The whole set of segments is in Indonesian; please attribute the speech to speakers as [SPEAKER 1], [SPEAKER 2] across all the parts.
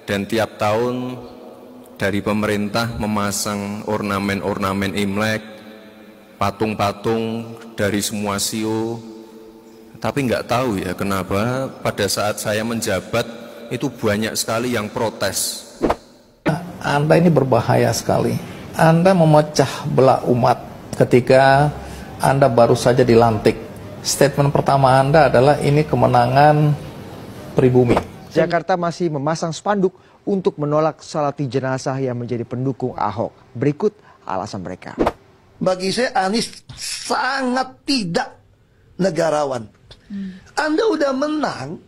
[SPEAKER 1] dan tiap tahun dari pemerintah memasang ornamen-ornamen Imlek, patung-patung dari semua sio. Tapi nggak tahu ya kenapa pada saat saya menjabat itu banyak sekali yang protes.
[SPEAKER 2] Anda ini berbahaya sekali. Anda memecah belah umat ketika Anda baru saja dilantik. Statement pertama Anda adalah ini kemenangan pribumi.
[SPEAKER 3] Jakarta masih memasang spanduk untuk menolak salati jenazah yang menjadi pendukung Ahok. Berikut alasan mereka.
[SPEAKER 4] Bagi saya Anies sangat tidak negarawan. Anda udah menang,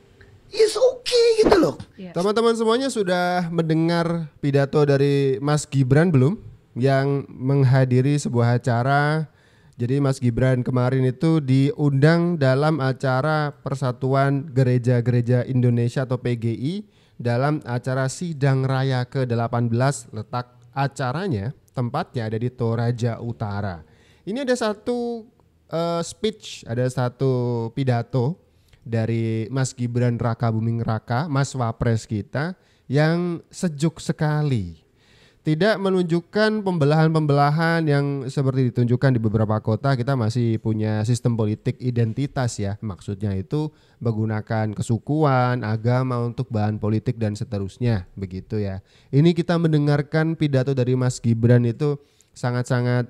[SPEAKER 4] it's okay gitu loh.
[SPEAKER 5] Teman-teman semuanya sudah mendengar pidato dari Mas Gibran belum? Yang menghadiri sebuah acara. Jadi Mas Gibran kemarin itu diundang dalam acara Persatuan Gereja-Gereja Indonesia atau PGI dalam acara Sidang Raya ke-18. Letak acaranya, tempatnya ada di Toraja Utara. Ini ada satu speech, ada satu pidato dari Mas Gibran Raka Buming Raka, Mas Wapres kita, yang sejuk sekali. Tidak menunjukkan pembelahan-pembelahan yang seperti ditunjukkan di beberapa kota. Kita masih punya sistem politik identitas ya. Maksudnya itu menggunakan kesukuan, agama untuk bahan politik dan seterusnya, begitu ya. Ini kita mendengarkan pidato dari Mas Gibran itu sangat-sangat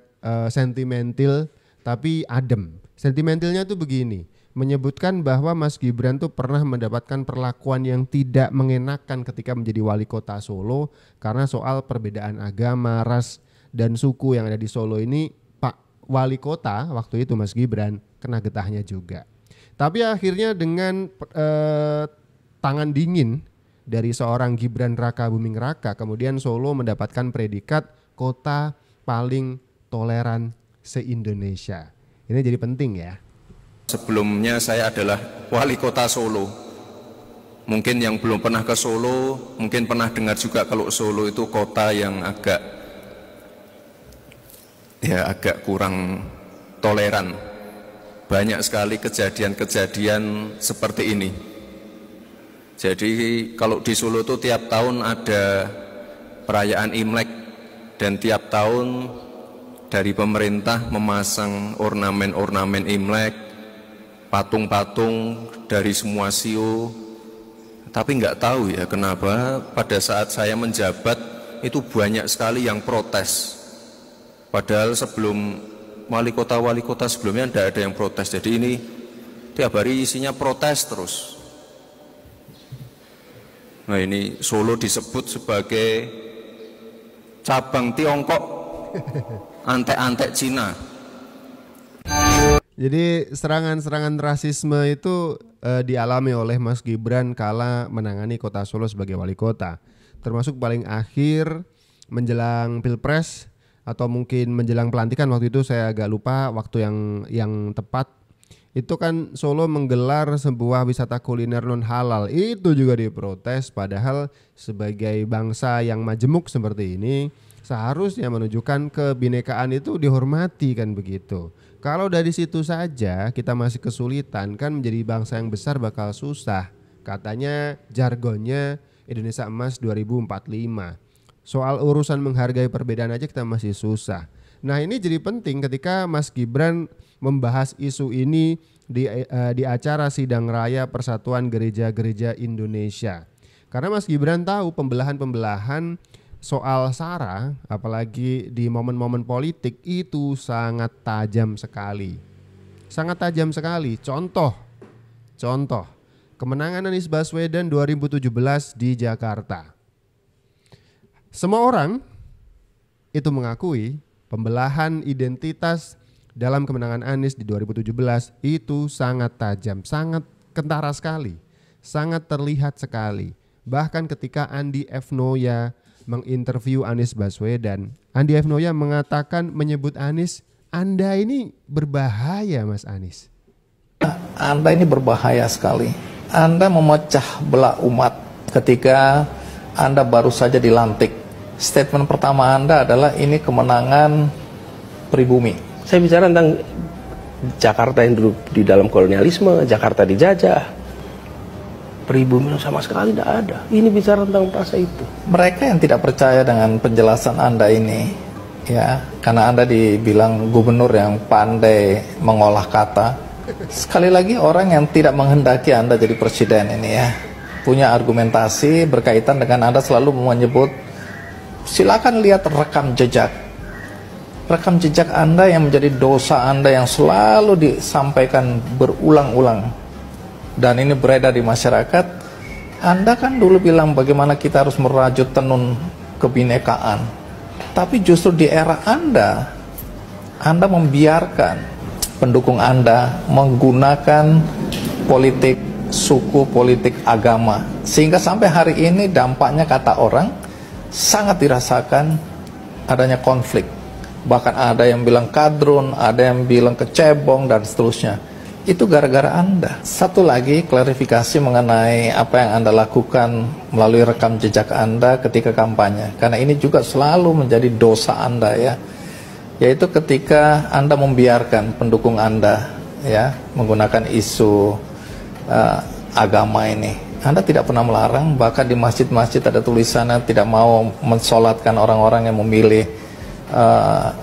[SPEAKER 5] sentimental tapi adem. Sentimentalnya tuh begini, menyebutkan bahwa Mas Gibran tuh pernah mendapatkan perlakuan yang tidak mengenakan ketika menjadi wali kota Solo karena soal perbedaan agama, ras, dan suku yang ada di Solo ini. Pak wali kota waktu itu Mas Gibran kena getahnya juga. Tapi akhirnya dengan tangan dingin dari seorang Gibran Raka Buming Raka, kemudian Solo mendapatkan predikat kota paling toleran se-Indonesia. Ini jadi penting ya.
[SPEAKER 1] Sebelumnya saya adalah wali kota Solo. Mungkin yang belum pernah ke Solo, mungkin pernah dengar juga kalau Solo itu kota yang agak kurang toleran. Banyak sekali kejadian-kejadian seperti ini. Jadi kalau di Solo itu tiap tahun ada perayaan Imlek dan tiap tahun dari pemerintah memasang ornamen-ornamen Imlek, patung-patung dari semua sio. Tapi nggak tahu ya kenapa pada saat saya menjabat itu banyak sekali yang protes. Padahal sebelum wali kota sebelumnya tidak ada yang protes. Jadi ini tiap hari isinya protes terus. Nah ini Solo disebut sebagai cabang Tiongkok, antek-antek Cina.
[SPEAKER 5] Jadi serangan-serangan rasisme itu dialami oleh Mas Gibran kala menangani kota Solo sebagai wali kota. Termasuk paling akhir menjelang Pilpres atau mungkin menjelang pelantikan, waktu itu saya agak lupa waktu yang tepat. Itu kan Solo menggelar sebuah wisata kuliner non halal. Itu juga diprotes, padahal sebagai bangsa yang majemuk seperti ini seharusnya menunjukkan kebinekaan itu dihormati kan begitu. Kalau dari situ saja kita masih kesulitan kan, menjadi bangsa yang besar bakal susah. Katanya jargonnya Indonesia Emas 2045. Soal urusan menghargai perbedaan aja kita masih susah. Nah ini jadi penting ketika Mas Gibran membahas isu ini di acara Sidang Raya Persatuan Gereja-Gereja Indonesia. Karena Mas Gibran tahu pembelahan-pembelahan soal SARA, apalagi di momen-momen politik itu sangat tajam sekali. Sangat tajam sekali. Contoh, kemenangan Anies Baswedan 2017 di Jakarta. Semua orang itu mengakui pembelahan identitas dalam kemenangan Anies di 2017 itu sangat tajam, sangat kentara sekali, sangat terlihat sekali. Bahkan ketika Andi F. Noya menginterview Anies Baswedan, Andi F. Noya mengatakan, menyebut Anies, Anda ini berbahaya Mas Anies.
[SPEAKER 2] Anda ini berbahaya sekali. Anda memecah belah umat ketika Anda baru saja dilantik. Statement pertama Anda adalah ini kemenangan pribumi.
[SPEAKER 6] Saya bicara tentang Jakarta yang dulu di dalam kolonialisme, Jakarta dijajah. pribumi sama sekali tidak ada. Ini bicara tentang masa itu.
[SPEAKER 2] Mereka yang tidak percaya dengan penjelasan Anda ini, ya, karena Anda dibilang gubernur yang pandai mengolah kata. Sekali lagi orang yang tidak menghendaki Anda jadi presiden ini ya, punya argumentasi berkaitan dengan Anda selalu menyebut, silakan lihat rekam jejak. Rekam jejak Anda yang menjadi dosa Anda yang selalu disampaikan berulang-ulang. Dan ini beredar di masyarakat. Anda kan dulu bilang bagaimana kita harus merajut tenun kebinekaan. Tapi justru di era Anda membiarkan pendukung Anda menggunakan politik suku, politik agama. Sehingga sampai hari ini dampaknya kata orang sangat dirasakan adanya konflik. Bahkan ada yang bilang kadrun, ada yang bilang kecebong, dan seterusnya. Itu gara-gara Anda. Satu lagi klarifikasi mengenai apa yang Anda lakukan melalui rekam jejak Anda ketika kampanye. Karena ini juga selalu menjadi dosa Anda ya. Yaitu ketika Anda membiarkan pendukung Anda ya menggunakan isu agama ini. Anda tidak pernah melarang, bahkan di masjid-masjid ada tulisannya tidak mau mensolatkan orang-orang yang memilih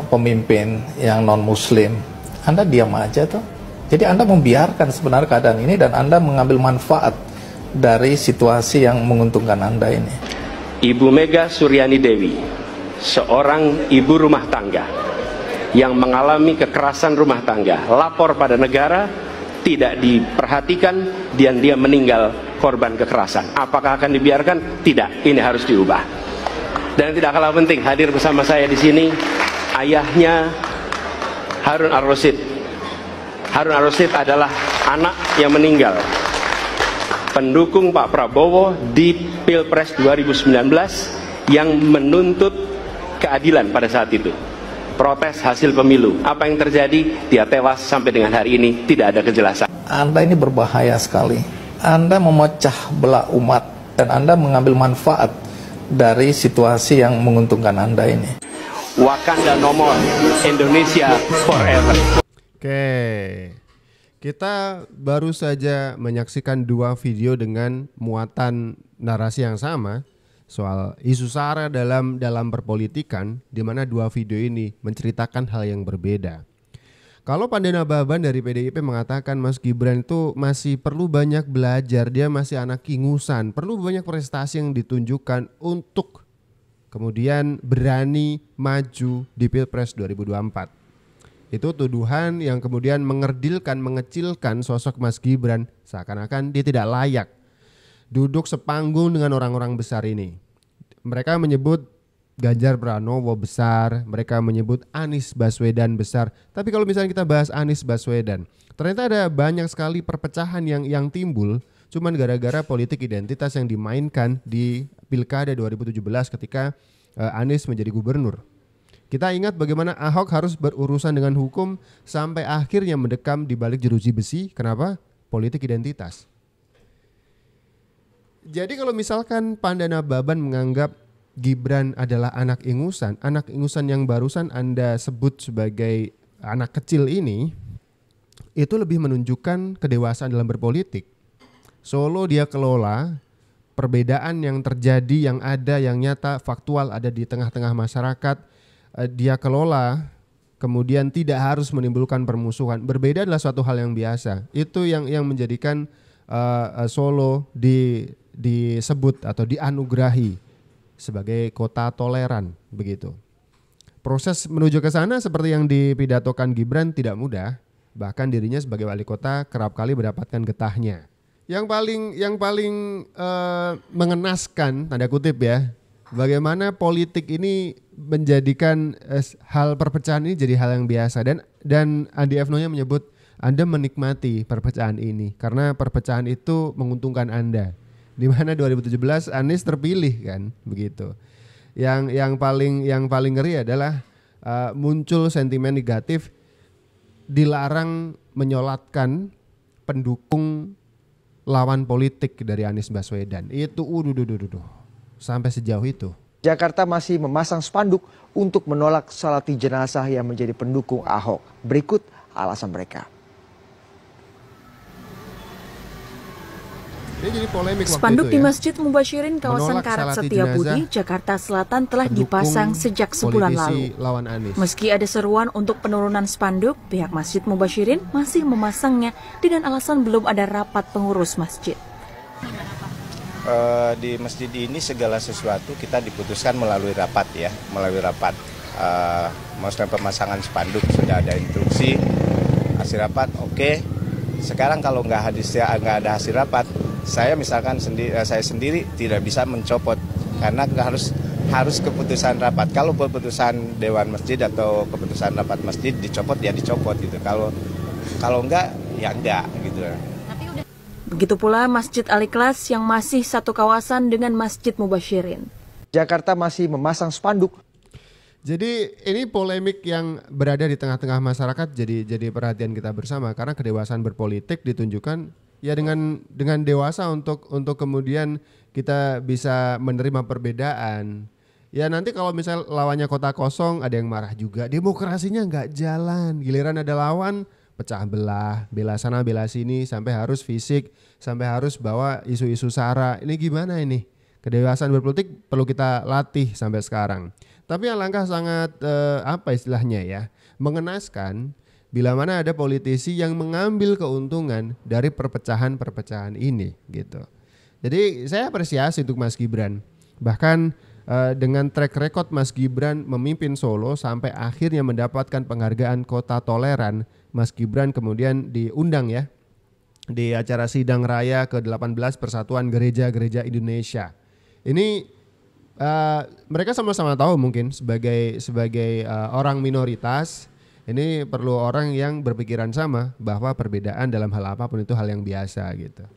[SPEAKER 2] pemimpin yang non-muslim. Anda diam aja tuh. Jadi Anda membiarkan sebenarnya keadaan ini dan Anda mengambil manfaat dari situasi yang menguntungkan Anda ini.
[SPEAKER 7] Ibu Mega Suryani Dewi, seorang ibu rumah tangga yang mengalami kekerasan rumah tangga, lapor pada negara, tidak diperhatikan, dan dia meninggal korban kekerasan. Apakah akan dibiarkan? Tidak, ini harus diubah. Dan tidak kalah penting, hadir bersama saya di sini ayahnya Harun Ar-Rasyid. Harun Ar-Rasyid adalah anak yang meninggal, pendukung Pak Prabowo di Pilpres 2019 yang menuntut keadilan pada saat itu. Protes hasil pemilu. Apa yang terjadi? Dia tewas, sampai dengan hari ini tidak ada kejelasan.
[SPEAKER 2] Anda ini berbahaya sekali. Anda memecah belah umat dan Anda mengambil manfaat dari situasi yang menguntungkan Anda ini.
[SPEAKER 7] Wakanda no more, Indonesia forever.
[SPEAKER 5] Oke, kita baru saja menyaksikan dua video dengan muatan narasi yang sama soal isu SARA dalam perpolitikan, di mana dua video ini menceritakan hal yang berbeda. Kalau Pandana Baban dari PDIP mengatakan Mas Gibran itu masih perlu banyak belajar, dia masih anak ingusan, perlu banyak prestasi yang ditunjukkan untuk kemudian berani maju di Pilpres 2024. Itu tuduhan yang kemudian mengerdilkan, mengecilkan sosok Mas Gibran, seakan-akan dia tidak layak duduk sepanggung dengan orang-orang besar ini. Mereka menyebut Ganjar Pranowo besar, mereka menyebut Anies Baswedan besar. Tapi kalau misalnya kita bahas Anies Baswedan, ternyata ada banyak sekali perpecahan yang timbul cuman gara-gara politik identitas yang dimainkan di Pilkada 2017 ketika Anies menjadi gubernur. Kita ingat bagaimana Ahok harus berurusan dengan hukum sampai akhirnya mendekam di balik jeruji besi. Kenapa? Politik identitas. Jadi kalau misalkan Pandana Baban menganggap Gibran adalah anak ingusan yang barusan Anda sebut sebagai anak kecil ini, itu lebih menunjukkan kedewasaan dalam berpolitik. Solo dia kelola, perbedaan yang terjadi, yang ada, yang nyata, faktual ada di tengah-tengah masyarakat, dia kelola, kemudian tidak harus menimbulkan permusuhan. Berbeda adalah suatu hal yang biasa. Itu yang menjadikan Solo disebut atau dianugerahi sebagai kota toleran, begitu. Proses menuju ke sana seperti yang dipidatokan Gibran tidak mudah. Bahkan dirinya sebagai wali kota kerap kali mendapatkan getahnya. Yang paling mengenaskan, tanda kutip ya, bagaimana politik ini menjadikan hal perpecahan ini jadi hal yang biasa, dan Andi Efno-nya menyebut Anda menikmati perpecahan ini karena perpecahan itu menguntungkan Anda. Di mana 2017 Anies terpilih kan, begitu. Yang paling ngeri adalah muncul sentimen negatif, dilarang menyolatkan pendukung lawan politik dari Anies Baswedan. Itu sampai sejauh itu.
[SPEAKER 3] Jakarta masih memasang spanduk untuk menolak salati jenazah yang menjadi pendukung Ahok. Berikut alasan mereka.
[SPEAKER 5] Ini jadi polemik
[SPEAKER 8] Spanduk
[SPEAKER 5] waktu itu
[SPEAKER 8] di
[SPEAKER 5] ya.
[SPEAKER 8] Masjid Mubasyirin kawasan
[SPEAKER 5] Menolak
[SPEAKER 8] Karet
[SPEAKER 5] salati
[SPEAKER 8] Setiabudi,
[SPEAKER 5] jenazah
[SPEAKER 8] Jakarta Selatan telah
[SPEAKER 5] pendukung
[SPEAKER 8] dipasang sejak sebulan
[SPEAKER 5] politisi
[SPEAKER 8] lalu.
[SPEAKER 5] lawan Anies.
[SPEAKER 8] Meski ada seruan untuk penurunan spanduk, pihak Masjid Mubasyirin masih memasangnya dengan alasan belum ada rapat pengurus masjid.
[SPEAKER 9] Di masjid ini segala sesuatu kita diputuskan melalui rapat ya, melalui rapat. Maksudnya pemasangan spanduk sudah ada instruksi, hasil rapat oke. Sekarang kalau nggak ada hasil rapat, saya misalkan saya sendiri tidak bisa mencopot karena harus keputusan rapat. Kalau keputusan dewan masjid atau keputusan rapat masjid dicopot ya dicopot gitu. Kalau enggak ya enggak gitu.
[SPEAKER 8] Begitu pula Masjid Al-Ikhlas yang masih satu kawasan dengan Masjid Mubasyirin.
[SPEAKER 3] Jakarta masih memasang spanduk.
[SPEAKER 5] Jadi ini polemik yang berada di tengah-tengah masyarakat jadi perhatian kita bersama karena kedewasaan berpolitik ditunjukkan ya dengan dewasa untuk kemudian kita bisa menerima perbedaan. Ya nanti kalau misal lawannya kota kosong ada yang marah juga, demokrasinya nggak jalan. Giliran ada lawan pecah belah, bela sana bela sini sampai harus fisik, sampai harus bawa isu-isu sara. Ini gimana ini? Kedewasaan berpolitik perlu kita latih sampai sekarang. Tapi alangkah sangat apa istilahnya ya, mengenaskan bila mana ada politisi yang mengambil keuntungan dari perpecahan-perpecahan ini gitu. Jadi saya apresiasi untuk Mas Gibran. Bahkan dengan track record Mas Gibran memimpin Solo sampai akhirnya mendapatkan penghargaan Kota Toleran, Mas Gibran kemudian diundang ya di acara sidang raya ke-18 Persatuan Gereja-Gereja Indonesia. Ini mereka sama-sama tahu mungkin sebagai orang minoritas ini perlu orang yang berpikiran sama bahwa perbedaan dalam hal apapun itu hal yang biasa gitu.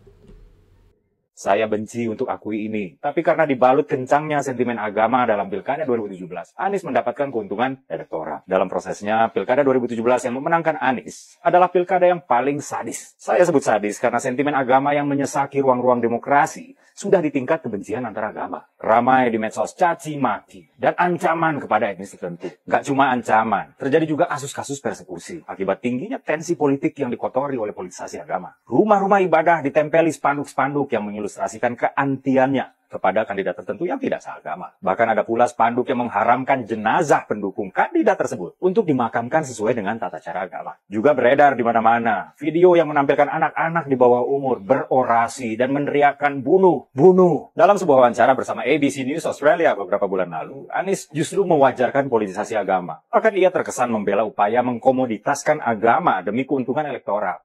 [SPEAKER 10] Saya benci untuk akui ini, tapi karena dibalut kencangnya sentimen agama dalam Pilkada 2017, Anies mendapatkan keuntungan elektoral. Dalam prosesnya, Pilkada 2017 yang memenangkan Anies adalah pilkada yang paling sadis. Saya sebut sadis karena sentimen agama yang menyesaki ruang-ruang demokrasi sudah di tingkat kebencian antara agama. Ramai di medsos caci maki dan ancaman kepada etnis tertentu. Gak cuma ancaman, terjadi juga kasus-kasus persekusi akibat tingginya tensi politik yang dikotori oleh politisasi agama. Rumah-rumah ibadah ditempeli spanduk-spanduk yang mengilustrasikan keantiannya kepada kandidat tertentu yang tidak seagama. Bahkan ada pula spanduk yang mengharamkan jenazah pendukung kandidat tersebut untuk dimakamkan sesuai dengan tata cara agama. Juga beredar di mana-mana video yang menampilkan anak-anak di bawah umur berorasi dan meneriakkan bunuh, bunuh. Dalam sebuah wawancara bersama ABC News Australia beberapa bulan lalu, Anies justru mewajarkan politisasi agama. Bahkan ia terkesan membela upaya mengkomoditaskan agama demi keuntungan elektoral.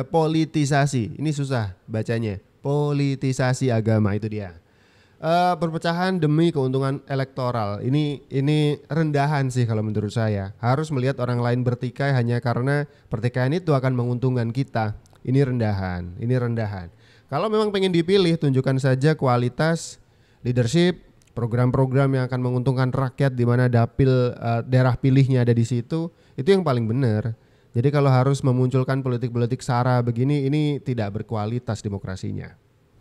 [SPEAKER 5] Politisasi, ini susah bacanya. Politisasi agama itu dia. Perpecahan demi keuntungan elektoral. Ini rendahan sih kalau menurut saya. Harus melihat orang lain bertikai hanya karena pertikaian itu akan menguntungkan kita. Ini rendahan. Kalau memang pengen dipilih, tunjukkan saja kualitas leadership, program-program yang akan menguntungkan rakyat di mana dapil daerah pilihnya ada di situ. Itu yang paling benar. Jadi kalau harus memunculkan politik-politik sara begini, ini tidak berkualitas demokrasinya.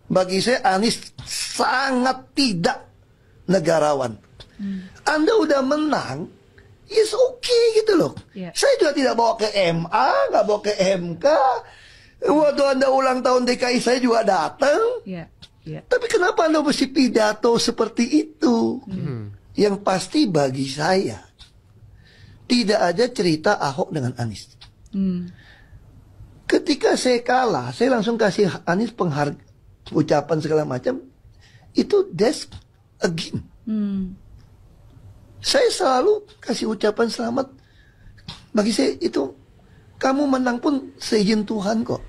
[SPEAKER 4] Bagi saya Anies sangat tidak negarawan. Anda udah menang, it's okay gitu loh. Saya juga tidak bawa ke MA, nggak bawa ke MK. Waktu Anda ulang tahun DKI saya juga datang. Tapi kenapa Anda mesti pidato seperti itu? Yang pasti bagi saya tidak ada cerita Ahok dengan Anies. Ketika saya kalah, saya langsung kasih Anies ucapan segala macam. Itu that's again. Saya selalu kasih ucapan selamat. Bagi saya itu, kamu menang pun seizin Tuhan kok.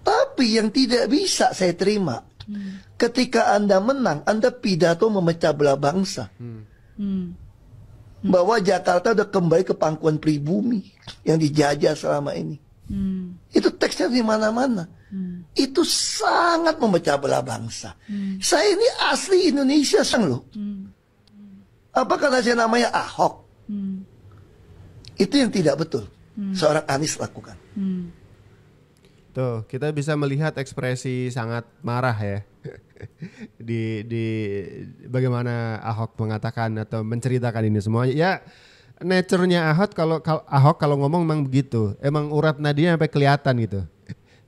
[SPEAKER 4] Tapi yang tidak bisa saya terima, ketika Anda menang, Anda pidato memecah belah bangsa. Bahwa Jakarta udah kembali ke pangkuan pribumi yang dijajah selama ini. Itu teksnya di mana-mana. Itu sangat memecah belah bangsa. Saya ini asli Indonesia sang loh. Apa kata saya namanya Ahok? Itu yang tidak betul seorang Anies lakukan.
[SPEAKER 5] Tuh, kita bisa melihat ekspresi sangat marah ya. di bagaimana Ahok mengatakan atau menceritakan ini semuanya. Ya, nature-nya Ahok kalau ngomong memang begitu. Emang urat nadinya sampai kelihatan gitu.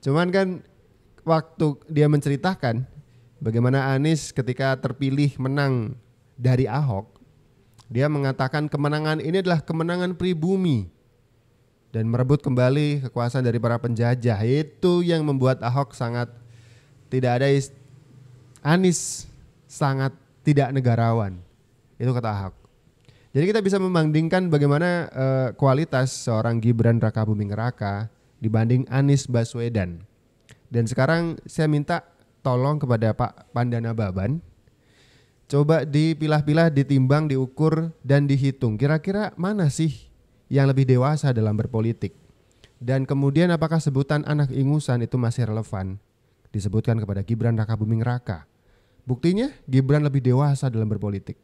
[SPEAKER 5] Cuman kan waktu dia menceritakan bagaimana Anies ketika terpilih menang dari Ahok, dia mengatakan kemenangan ini adalah kemenangan pribumi dan merebut kembali kekuasaan dari para penjajah. Itu yang membuat Ahok sangat tidak ada Anies sangat tidak negarawan. Itu kata Ahok. Jadi kita bisa membandingkan bagaimana kualitas seorang Gibran Rakabuming Raka dibanding Anies Baswedan. Dan sekarang saya minta tolong kepada Pak Pandana Baban, coba dipilah-pilah, ditimbang, diukur, dan dihitung. Kira-kira mana sih yang lebih dewasa dalam berpolitik? Dan kemudian apakah sebutan anak ingusan itu masih relevan disebutkan kepada Gibran Rakabuming Raka? Buktinya Gibran lebih dewasa dalam berpolitik.